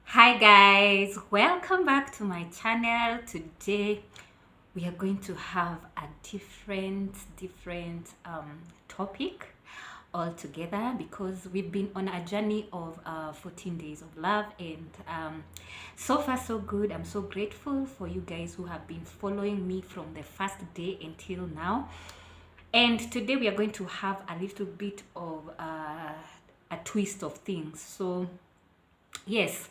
Hi guys, welcome back to my channel. Today we are going to have a different topic altogether because we've been on a journey of 14 days of love, and so far so good. I'm so grateful for you guys who have been following me from the first day until now. And today we are going to have a little bit of a twist of things. So yes,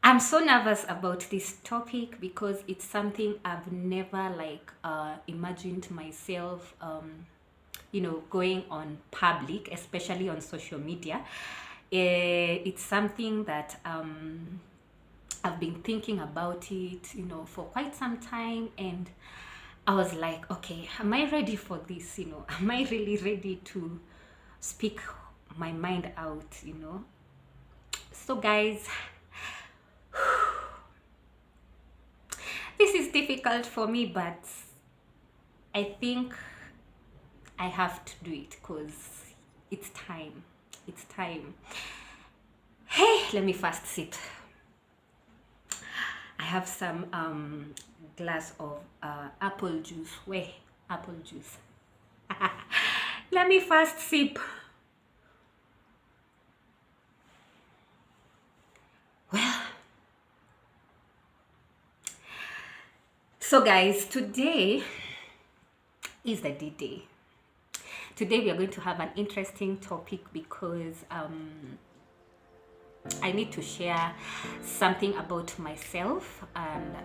I'm so nervous about this topic because it's something I've never imagined myself going on public, especially on social media. It's something that I've been thinking about it, for quite some time, and I was like, okay, am I ready for this? Am I really ready to speak my mind out? So guys, this is difficult for me, but I think I have to do it because it's time. It's time. Hey, let me first sip. I have some glass of apple juice. Where? Apple juice. Let me first sip. Well, so guys, today is the D-Day. Today we are going to have an interesting topic because I need to share something about myself, and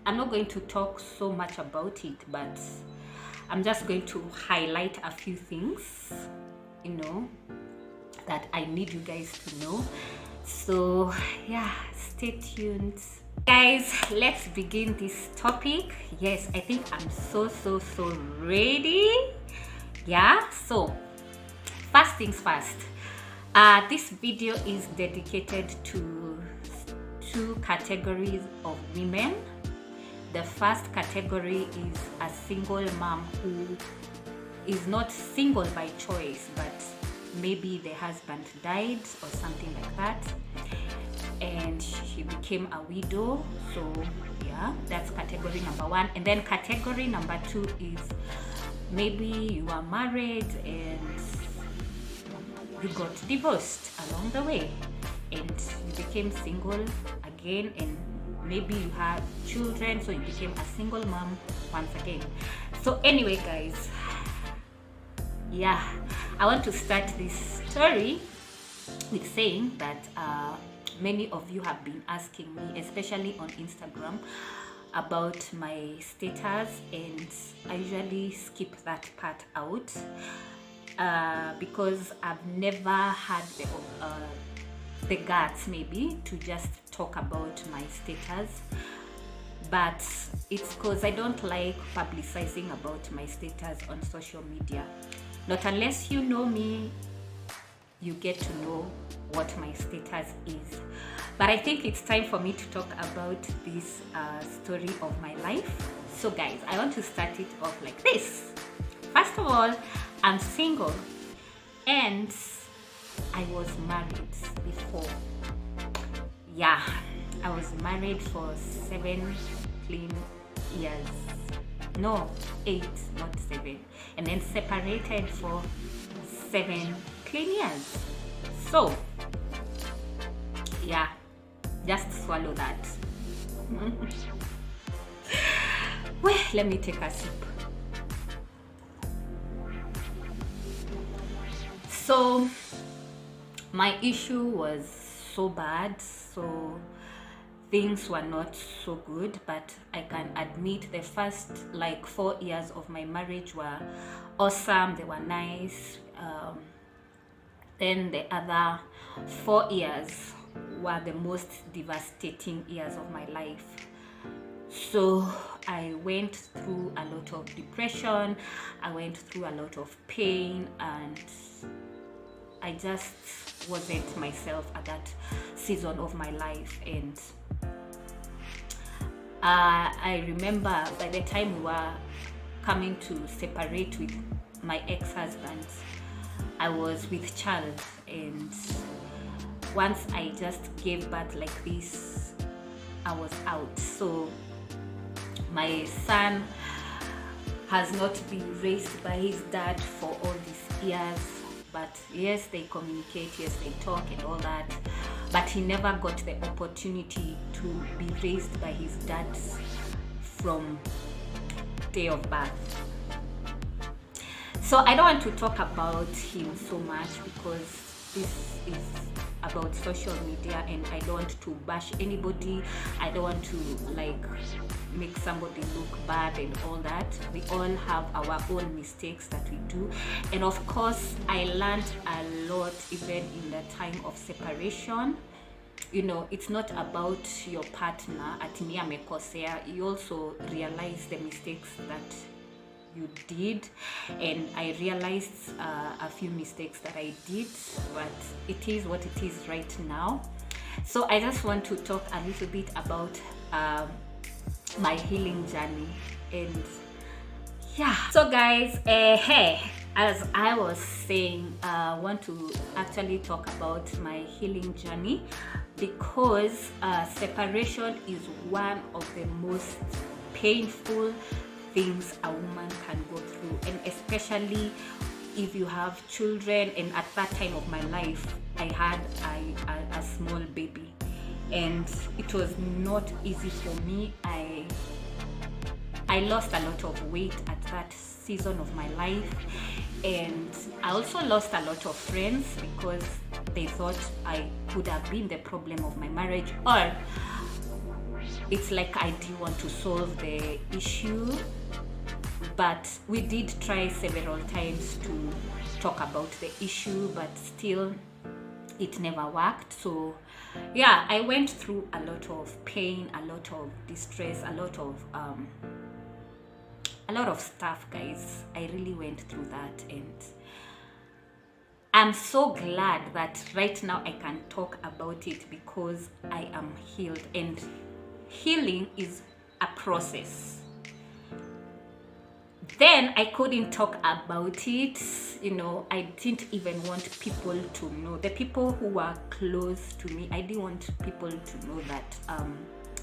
I'm not going to talk so much about it, but I'm just going to highlight a few things, that I need you guys to know. So yeah, stay tuned. Guys, let's begin this topic. Yes, I think I'm so ready. Yeah, so first things first. This video is dedicated to two categories of women. The first category is a single mom who is not single by choice, but maybe the husband died or something like that, and she became a widow. So yeah, that's category number one. And then category number two is maybe you are married and you got divorced along the way and you became single again, and maybe you have children, so you became a single mom once again. So anyway guys, yeah, I want to start this story with saying that many of you have been asking me, especially on Instagram, about my status, and I usually skip that part out because I've never had the guts maybe to just talk about my status. But it's because I don't like publicizing about my status on social media. Not unless you know me, you get to know what my status is. But I think it's time for me to talk about this story of my life. So guys, I want to start it off like this. First of all, I'm single and I was married before. Yeah, I was married for 7 clean years. No, 8, not 7. And then separated for 7 clean years. So yeah, just swallow that. Well, let me take a sip. So my issue was so bad, so things were not so good, but I can admit the first 4 years of my marriage were awesome. They were nice. Then the other 4 years were the most devastating years of my life. So I went through a lot of depression, I went through a lot of pain, and I just wasn't myself at that season of my life. And I remember by the time we were coming to separate with my ex-husband, I was with child, and once I just gave birth like this, I was out. So my son has not been raised by his dad for all these years, but yes, they communicate, yes, they talk and all that, but he never got the opportunity to be raised by his dad from day of birth. So I don't want to talk about him so much because this is about social media and I don't want to bash anybody. I don't want to like make somebody look bad and all that. We all have our own mistakes that we do, and of course I learned a lot even in the time of separation. You know, it's not about your partner ati ni amekosea. You also realize the mistakes that you did, and I realized a few mistakes that I did, but it is what it is right now. So I just want to talk a little bit about my healing journey. And yeah, so guys, hey, as I was saying, I want to actually talk about my healing journey because separation is one of the most painful things a woman can go through, and especially if you have children. And at that time of my life, I had a small baby, and it was not easy for me. I lost a lot of weight at that season of my life, and I also lost a lot of friends because they thought I could have been the problem of my marriage, or it's like I didn't want to solve the issue. But we did try several times to talk about the issue, but still it never worked. So yeah, I went through a lot of pain, a lot of distress, a lot of stuff, guys. I really went through that, and I'm so glad that right now I can talk about it because I am healed, and healing is a process. Then I couldn't talk about it, you know. I didn't even want people to know. The people who were close to me, I didn't want people to know that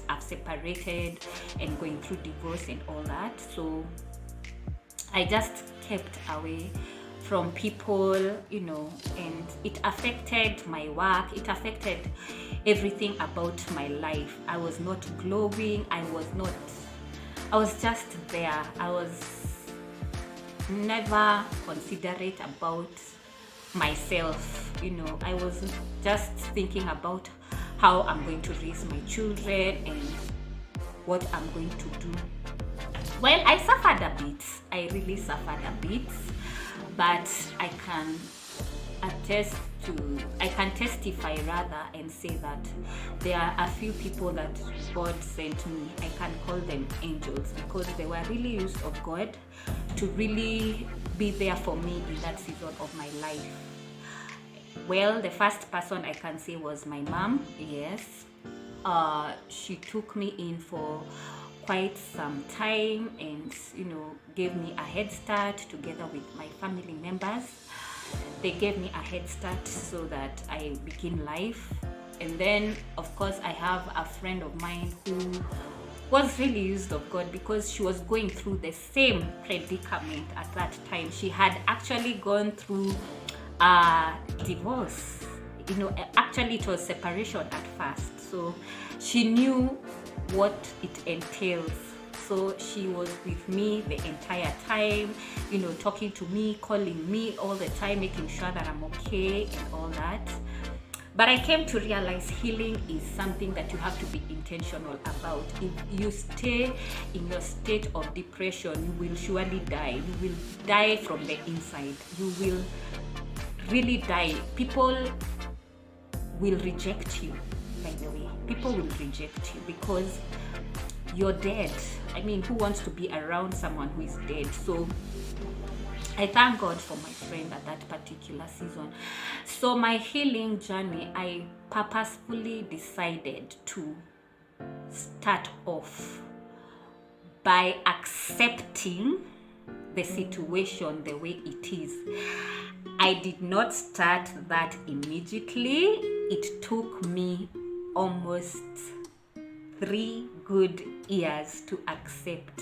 I've separated and going through divorce and all that. So I just kept away from people, you know, and it affected my work. It affected everything about my life. I was not glowing. I was just there. I was never considerate about myself, you know. I was just thinking about how I'm going to raise my children and what I'm going to do. Well, I suffered a bit. I really suffered a bit, but I can testify rather and say that there are a few people that God sent me. I can call them angels because they were really used of God to really be there for me in that season of my life. Well, the first person I can say was my mom. Yes, she took me in for quite some time and, you know, gave me a head start together with my family members. They gave me a head start so that I begin life. And then, of course, I have a friend of mine who was really used of God because she was going through the same predicament at that time. She had actually gone through a divorce. You know, actually it was separation at first. So she knew what it entails. So she was with me the entire time, you know, talking to me, calling me all the time, making sure that I'm okay and all that. But I came to realize healing is something that you have to be intentional about. If you stay in your state of depression, you will surely die. You will die from the inside. You will really die. People will reject you, by the way. People will reject you because you're dead. I mean, who wants to be around someone who is dead? So I thank God for my friend at that particular season. So my healing journey, I purposefully decided to start off by accepting the situation the way it is. I did not start that immediately. It took me almost 3 good years to accept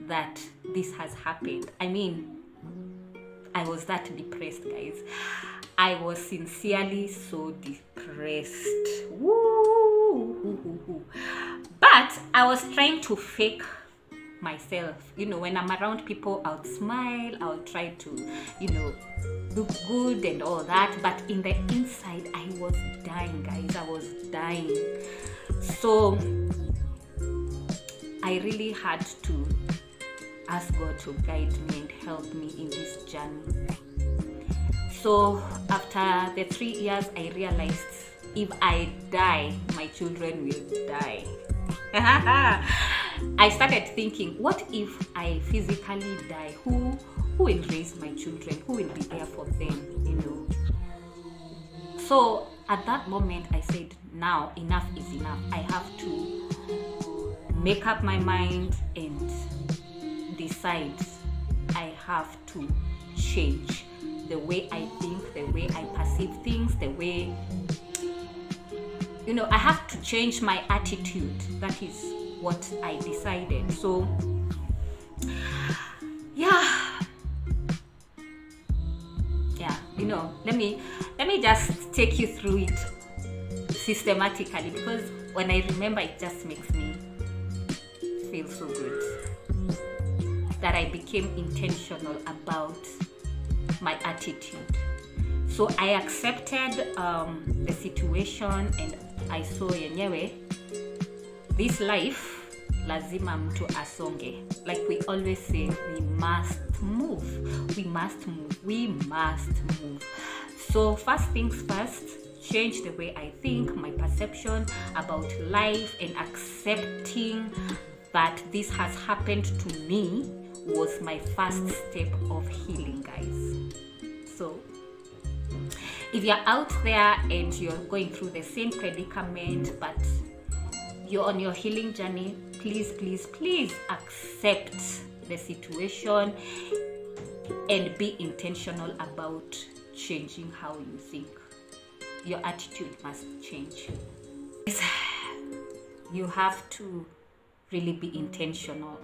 that this has happened. I mean, I was that depressed, guys. I was sincerely so depressed. Woo! But I was trying to fake myself. You know, when I'm around people, I'll smile, I'll try to, you know, look good and all that. But in the inside, I was dying, guys. I was dying. So I really had to ask God to guide me and help me in this journey. So after the 3 years, I realized if I die, my children will die. I started thinking, what if I physically die? Who will raise my children? Who will be there for them? You know. So at that moment, I said, now enough is enough. I have to make up my mind and decide. I have to change the way I think, the way I perceive things, the way, you know, I have to change my attitude. That is what I decided. So yeah, you know, let me just take you through it systematically, because when I remember, it just makes me feel so good that I became intentional about my attitude. So I accepted the situation, and I saw yenyewe, this life lazima mtu asonge. Like we always say, we must move. So first things first, change the way I think, my perception about life, and accepting that this has happened to me was my first step of healing, guys. So if you're out there and you're going through the same predicament, but you're on your healing journey, please accept the situation and be intentional about changing how you think. Your attitude must change. You have to really be intentional.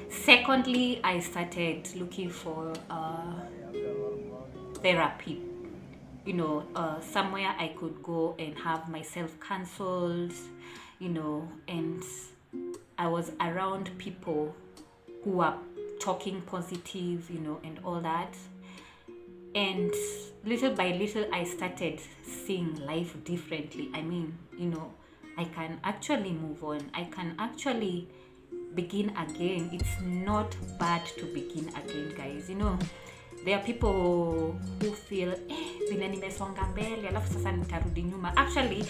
Secondly, I started looking for therapy. You know, somewhere I could go and have myself counseled, you know, and I was around people who are talking positive, you know, and all that. And little by little, I started seeing life differently. I mean, you know, I can actually move on. I can actually begin again. It's not bad to begin again, guys. You know, there are people who feel, vile nimesonga mbele, alafu sasa nitarudi nyuma. Actually,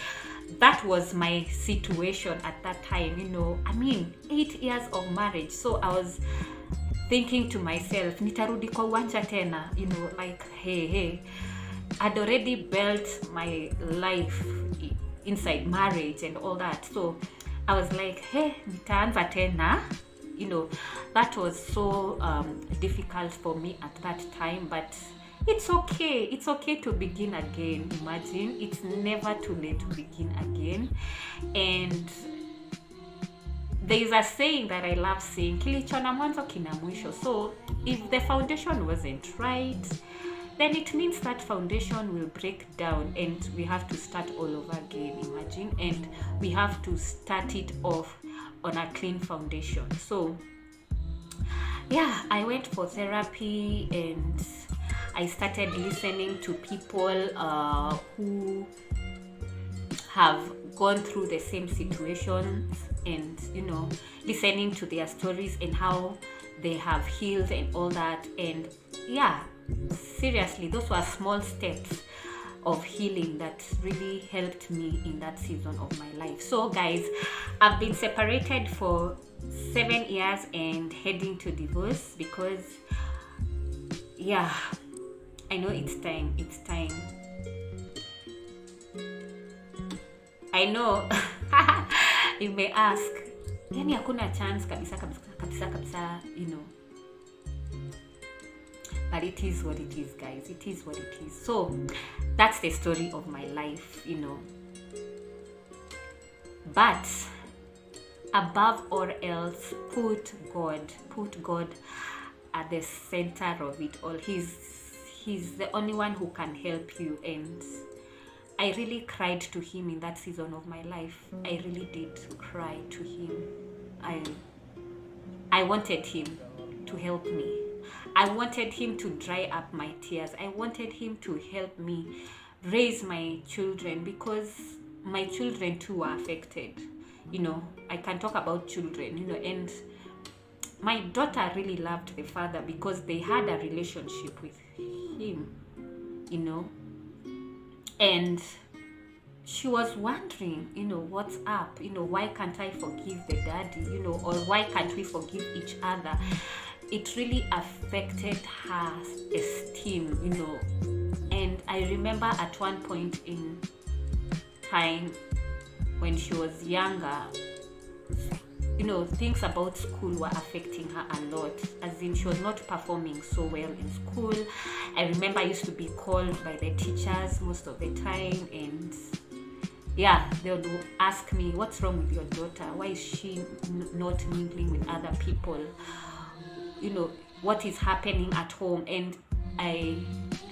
that was my situation at that time. You know, I mean, 8 years of marriage. So I was thinking to myself, nitarudi kwa uwanja tena. You know, like, hey, I'd already built my life inside marriage and all that. So I was like, hey, nitaanza tena. You know, that was so difficult for me at that time, but it's okay. It's okay to begin again. Imagine, it's never too late to begin again. And there is a saying that I love saying, kilicho na mwanzo kina mwisho. So if the foundation wasn't right, then it means that foundation will break down and we have to start all over again. Imagine, and we have to start it off on a clean foundation. So yeah, I went for therapy and I started listening to people who have gone through the same situations, and you know, listening to their stories and how they have healed and all that. And yeah, seriously, those were small steps of healing that really helped me in that season of my life. So guys, I've been separated for 7 years and heading to divorce because yeah, I know it's time. I know you may ask, yani hakuna chance kabisa, you know, But it is what it is, guys. It is what it is. So that's the story of my life, But above all else, put God at the center of it all. He's the only one who can help you. And I really cried to him in that season of my life. I really did cry to him. I wanted him to help me. I wanted him to dry up my tears. I wanted him to help me raise my children, because my children too are affected. I can talk about children, and my daughter really loved the father because they had a relationship with him, and she was wondering, what's up, why can't I forgive the daddy, or why can't we forgive each other? It really affected her esteem, and I remember at one point in time when she was younger, things about school were affecting her a lot, as in she was not performing so well in school. I remember I used to be called by the teachers most of the time, and they would ask me, what's wrong with your daughter? Why is she not mingling with other people? What is happening at home? And I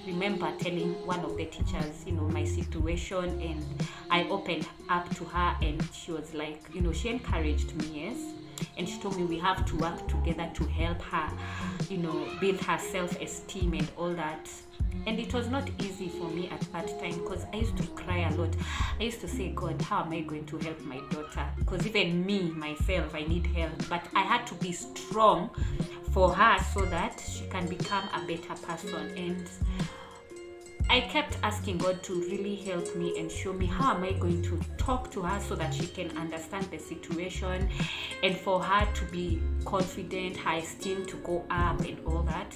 remember telling one of the teachers, my situation, and I opened up to her, and she was like, she encouraged me, yes, and she told me we have to work together to help her, build her self-esteem and all that. And it was not easy for me at that time, because I used to cry a lot. I used to say, God, how am I going to help my daughter? Because even me, myself, I need help. But I had to be strong for her so that she can become a better person. And I kept asking God to really help me and show me how am I going to talk to her so that she can understand the situation, and for her to be confident, her esteem to go up and all that.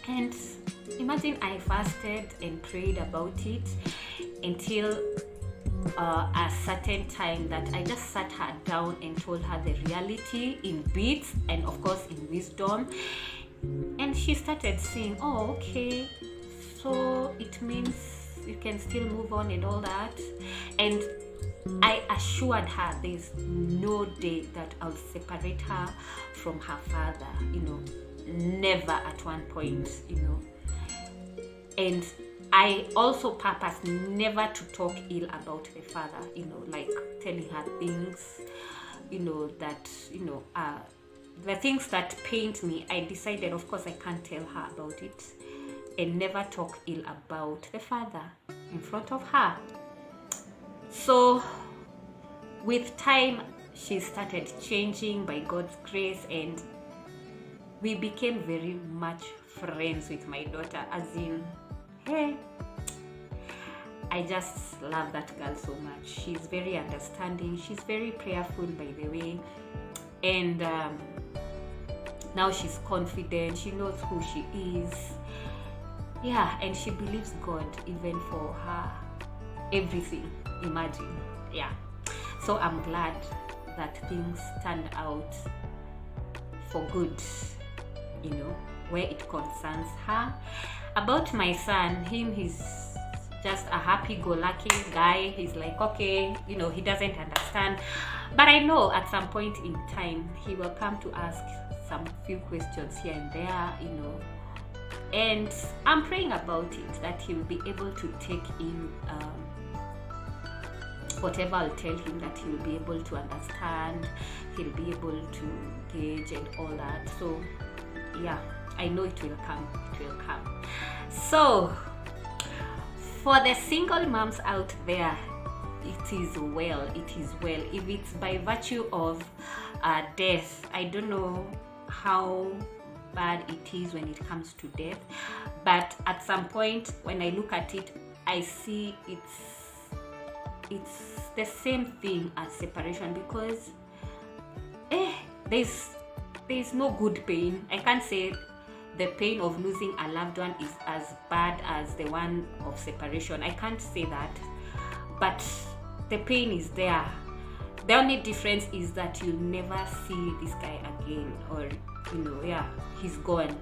And imagine I fasted and prayed about it until a certain time that I just sat her down and told her the reality in bits and of course in wisdom. And she started saying, oh, okay, so it means you can still move on and all that. And I assured her there's no day that I'll separate her from her father, never at one point, And I also purposed never to talk ill about the father, like telling her things, that, the things that pained me. I decided, of course, I can't tell her about it, and never talk ill about the father in front of her. So with time, she started changing by God's grace, and we became very much friends with my daughter, as in, hey, I just love that girl so much. She's very understanding. She's very prayerful, by the way. And now she's confident. She knows who she is. Yeah, and she believes God even for her everything. Imagine. Yeah. So I'm glad that things turned out for good, where it concerns her. About my son, he's just a happy-go-lucky guy. He's like, okay, he doesn't understand. But I know at some point in time, he will come to ask some few questions here and there, And I'm praying about it, that he will be able to take in whatever I'll tell him, that he will be able to understand, he'll be able to gauge and all that. So, yeah, I know it will come. It will come. So, for the single moms out there, it is well. It is well. If it's by virtue of death, I don't know how bad it is when it comes to death, but at some point when I look at it, I see it's the same thing as separation, because there's no good pain. I can't say the pain of losing a loved one is as bad as the one of separation. I can't say that, but the pain is there. The only difference is that you'll never see this guy again, or he's gone.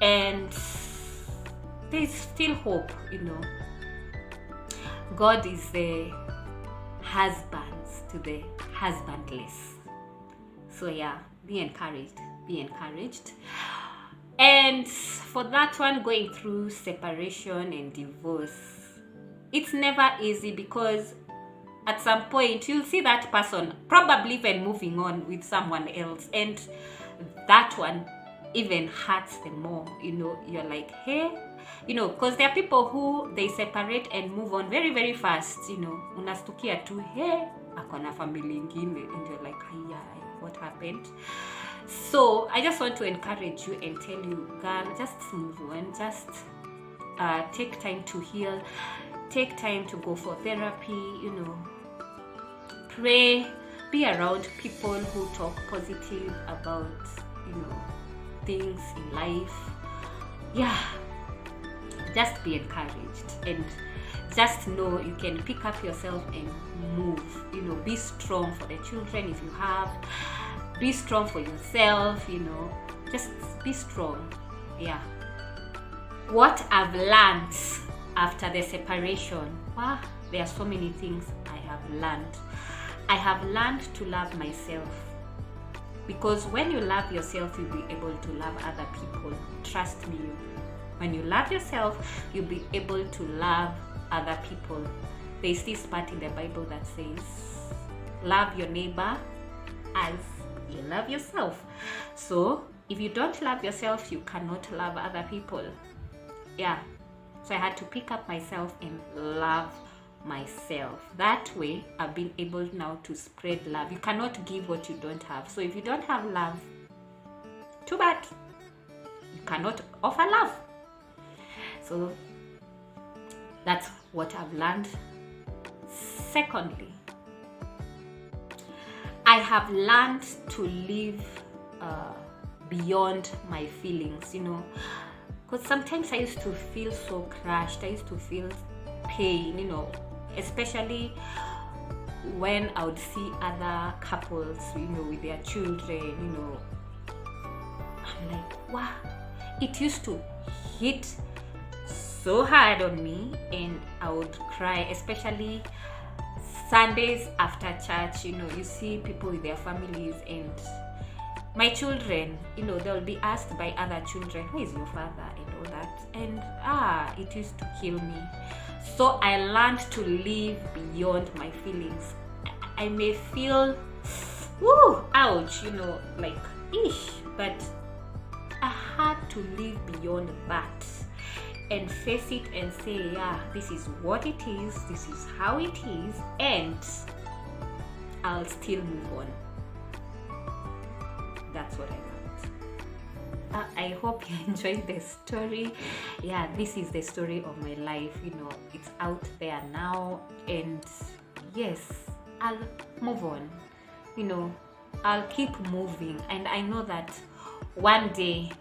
and there's still hope, you know. God is the husbands to the husbandless. So yeah, be encouraged, be encouraged. And for that one, going through separation and divorce, it's never easy, because at some point you'll see that person probably even moving on with someone else, and that one even hurts them more. You know, you're like, hey, you know, because there are people who they separate and move on very, very fast. You know, unastukia tu, hey, akona family ingine, and you're like, hiya, what happened? So I just want to encourage you and tell you, girl, just move on. Just take time to heal. Take time to go for therapy, you know. Pray. Be around people who talk positive about, you know, things in life. Yeah. Just be encouraged, and just know you can pick up yourself and move. You know, be strong for the children if you have. Be strong for yourself, you know. Just be strong. Yeah. What I've learned after the separation, wow, there are so many things I have learned. I have learned to love myself, because when you love yourself, you'll be able to love other people. Trust me. When you love yourself, you'll be able to love other people. There's this part in the Bible that says, love your neighbor as you love yourself. So if you don't love yourself, you cannot love other people. Yeah. So I had to pick up myself and love myself. That way, I've been able now to spread love. You cannot give what you don't have. So if you don't have love, too bad. You cannot offer love. So that's what I've learned. Secondly, I have learned to live beyond my feelings, you know, because sometimes I used to feel so crushed. I used to feel pain, you know, especially when I would see other couples, you know, with their children, you know. I'm like, wow, it used to hit so hard on me, and I would cry, especially Sundays after church. You know, you see people with their families, and my children, you know, they'll be asked by other children, who is your father, and all that, and it used to kill me. So I learned to live beyond my feelings. I may feel, woo, ouch, you know, like, ish, but I had to live beyond that and face it and say, yeah, this is what it is, this is how it is, and I'll still move on. That's what I learned. I hope you enjoyed the story. Yeah, this is the story of my life. You know, it's out there now, and yes, I'll move on. You know, I'll keep moving, and I know that one day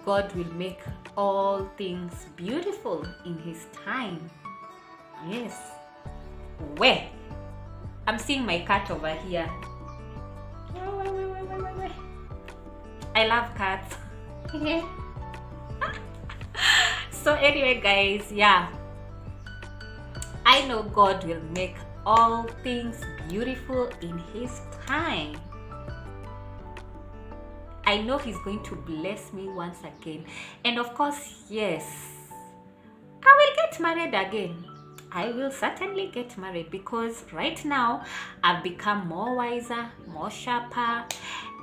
God will make all things beautiful in His time. Yes. Where? I'm seeing my cat over here. I love cats. So anyway, guys, yeah, I know God will make all things beautiful in His time. I know He's going to bless me once again. And of course, yes, I will get married again. I will certainly get married, because right now I've become more wiser, more sharper,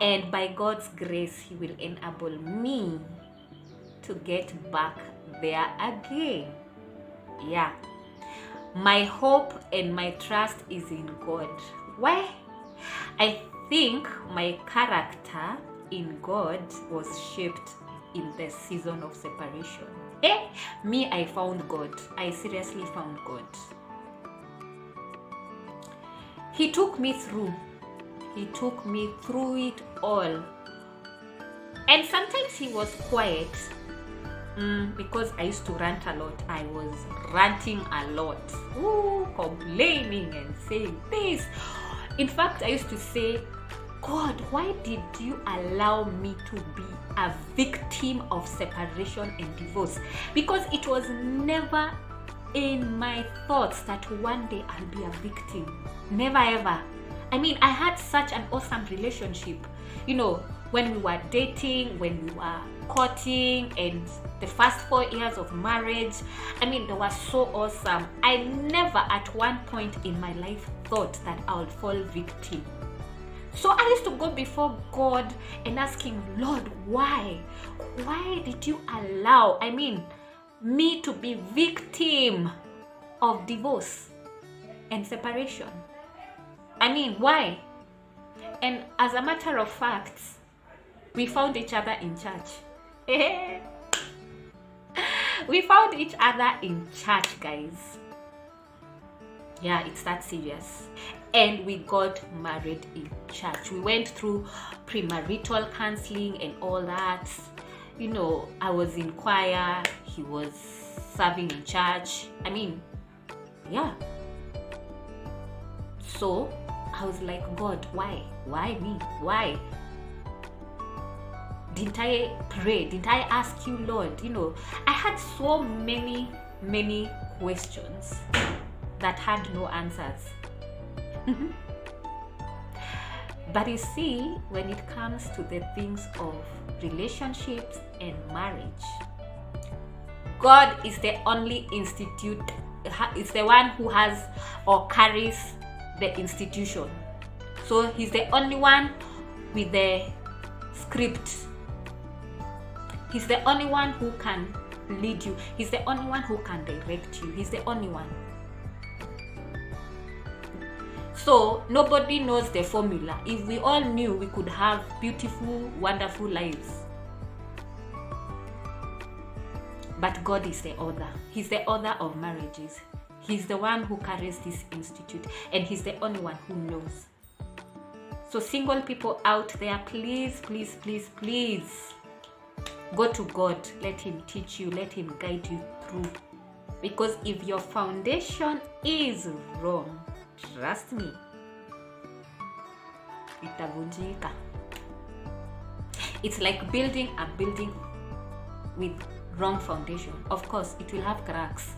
and by God's grace, He will enable me to get back there again. Yeah. My hope and my trust is in God. Why? I think my character in God was shaped in the season of separation. Me, I found God. I seriously found God. He took me through. He took me through it all. And sometimes He was quiet, because I used to rant a lot. I was ranting a lot. Complaining and saying this. In fact, I used to say, God, why did you allow me to be a victim of separation and divorce? Because it was never in my thoughts that one day I'll be a victim. Never ever. I mean, I had such an awesome relationship. You know, when we were dating, when we were courting, and the first 4 years of marriage, I mean, they were so awesome. I never at one point in my life thought that I would fall victim. So I used to go before God and ask him, Lord, why? Why did you allow, me to be victim of divorce and separation? Why? And as a matter of fact, we found each other in church. We found each other in church, guys. Yeah, it's that serious. And we got married in church. We went through premarital counseling and all that. You know, I was in choir, he was serving in church. Yeah. So I was like, God, why? Why me? Why? Didn't I pray? Didn't I ask you, Lord? You know, I had so many questions that had no answers. But you see, when it comes to the things of relationships and marriage, God is the only institute, is the one who has or carries the institution. So he's the only one with the script. He's the only one who can lead you. He's the only one who can direct you. He's the only one. So nobody knows the formula. If we all knew, we could have beautiful, wonderful lives. But God is the author. He's the author of marriages. He's the one who carries this institute, and he's the only one who knows. So single people out there, please, please, please, please, go to God. Let him teach you. Let him guide you through. Because if your foundation is wrong, trust me, itavunjika. It's like building a building with wrong foundation. Of course, it will have cracks.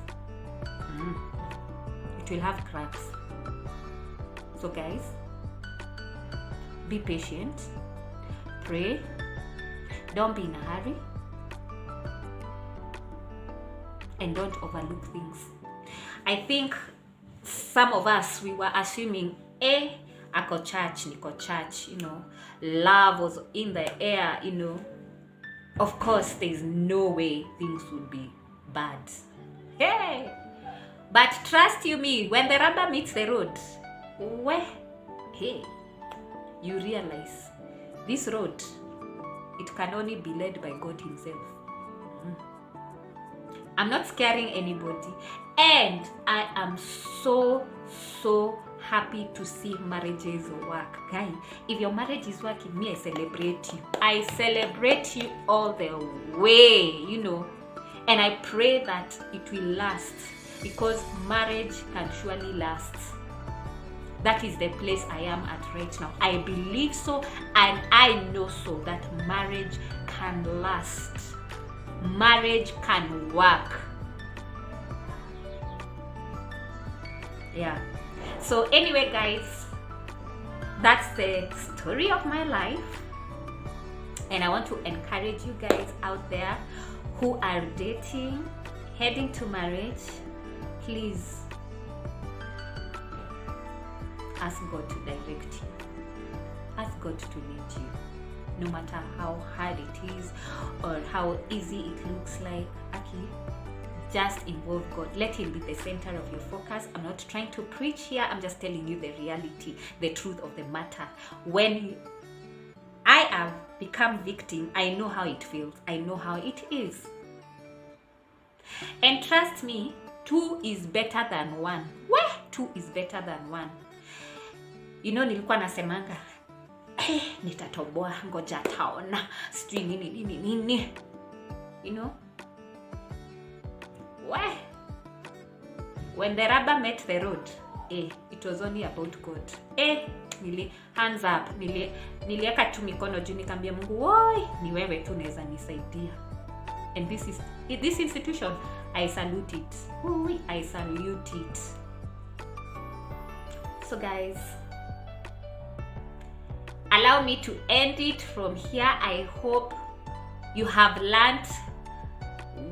It will have cracks. So guys, be patient, pray, don't be in a hurry, and don't overlook things. I think some of us, we were assuming, ako church, niko church, you know, love was in the air, you know. Of course, there's no way things would be bad. Hey! But trust you me, when the rubber meets the road, you realize this road, it can only be led by God himself. I'm not scaring anybody, and I am so happy to see marriages work. Guy, if your marriage is working, me, I celebrate you. I celebrate you all the way, you know, and I pray that it will last, because marriage can surely last. That is the place I am at right now. I believe so, and I know so, that marriage can last. Marriage can work. Yeah. So anyway, guys, that's the story of my life, and I want to encourage you guys out there who are dating, heading to marriage, please ask God to direct you. Ask God to lead you. No matter how hard it is or how easy it looks like, just involve God. Let him be the center of your focus. I'm not trying to preach here. I'm just telling you the reality, the truth of the matter. When I have become victim, I know how it feels. I know how it is. And trust me, 2 is better than 1. Where? 2 is better than 1. You know, nilikuwa nasemanga, nitatoboa, ngoja taona, sijui nini. You know? Why? When the rubber met the road, it was only about God. hands up, niliweka tu mikono juu nikamwambia Mungu, woi, ni wewe tu unaweza nisaidia. And this institution, I salute it. I salute it. So guys, allow me to end it from here. I hope you have learned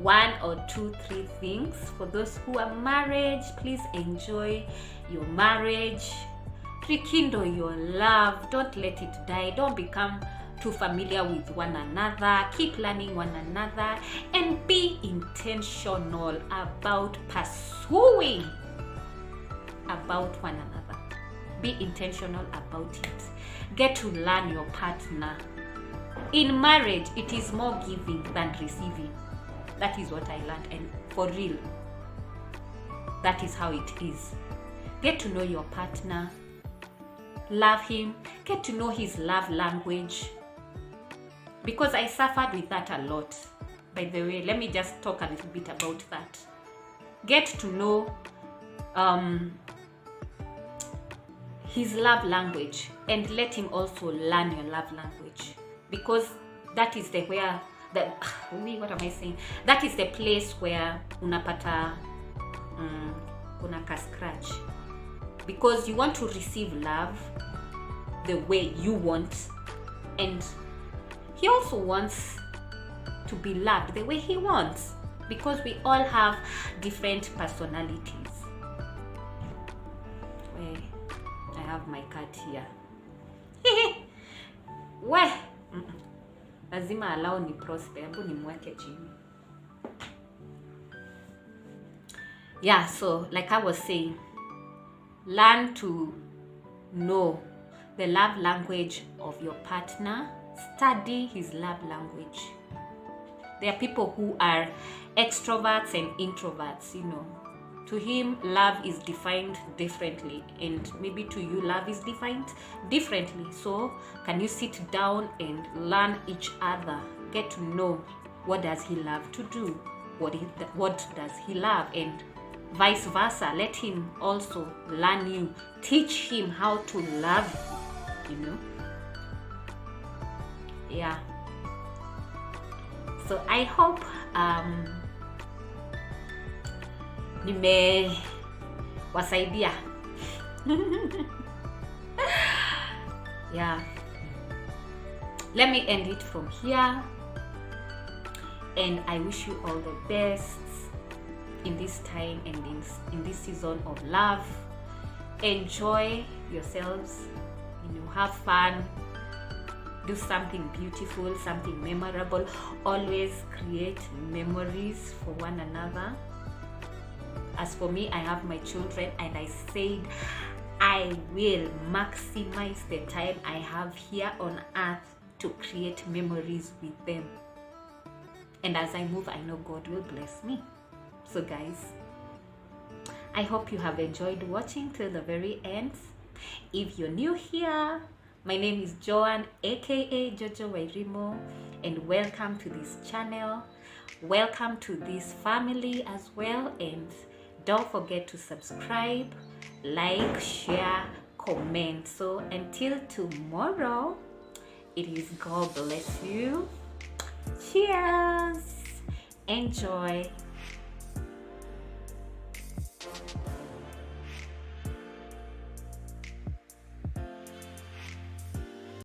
1 or 2, 3 things. For those who are married, please enjoy your marriage. Rekindle your love. Don't let it die. Don't become too familiar with one another. Keep learning one another and be intentional about pursuing about one another. Be intentional about it. Get to learn your partner. In marriage, it is more giving than receiving. That is what I learned, and for real, that is how it is. Get to know your partner. Love him. Get to know his love language. Because I suffered with that a lot. By the way, let me just talk a little bit about that. Get to know his love language, and let him also learn your love language, because that is what am I saying? That is the place where unapata kuna ka scratch, because you want to receive love the way you want, and he also wants to be loved the way he wants, because we all have different personalities. I have my cat here. We lazima allow ni prosper, hebu nimweke chini. Yeah, so like I was saying, learn to know the love language of your partner. Study his love language. There are people who are extroverts and introverts, you know. To him, love is defined differently, and maybe to you, love is defined differently. So can you sit down and learn each other? Get to know, what does he love to do? What does he love? And vice versa. Let him also learn you. Teach him how to love you, you know. Yeah. So I hope nimewasaidia. Yeah. Let me end it from here, and I wish you all the best in this time and in this season of love. Enjoy yourselves, you know, have fun, do something beautiful, something memorable. Always create memories for one another. As for me, I have my children, and I said I will maximize the time I have here on earth to create memories with them. And as I move, I know God will bless me. So guys, I hope you have enjoyed watching till the very end. If you're new here, my name is Joan, aka Jojo Wairimo, and welcome to this channel. Welcome to this family as well, and don't forget to subscribe, like, share, comment. So until tomorrow, it is God bless you. Cheers. Enjoy.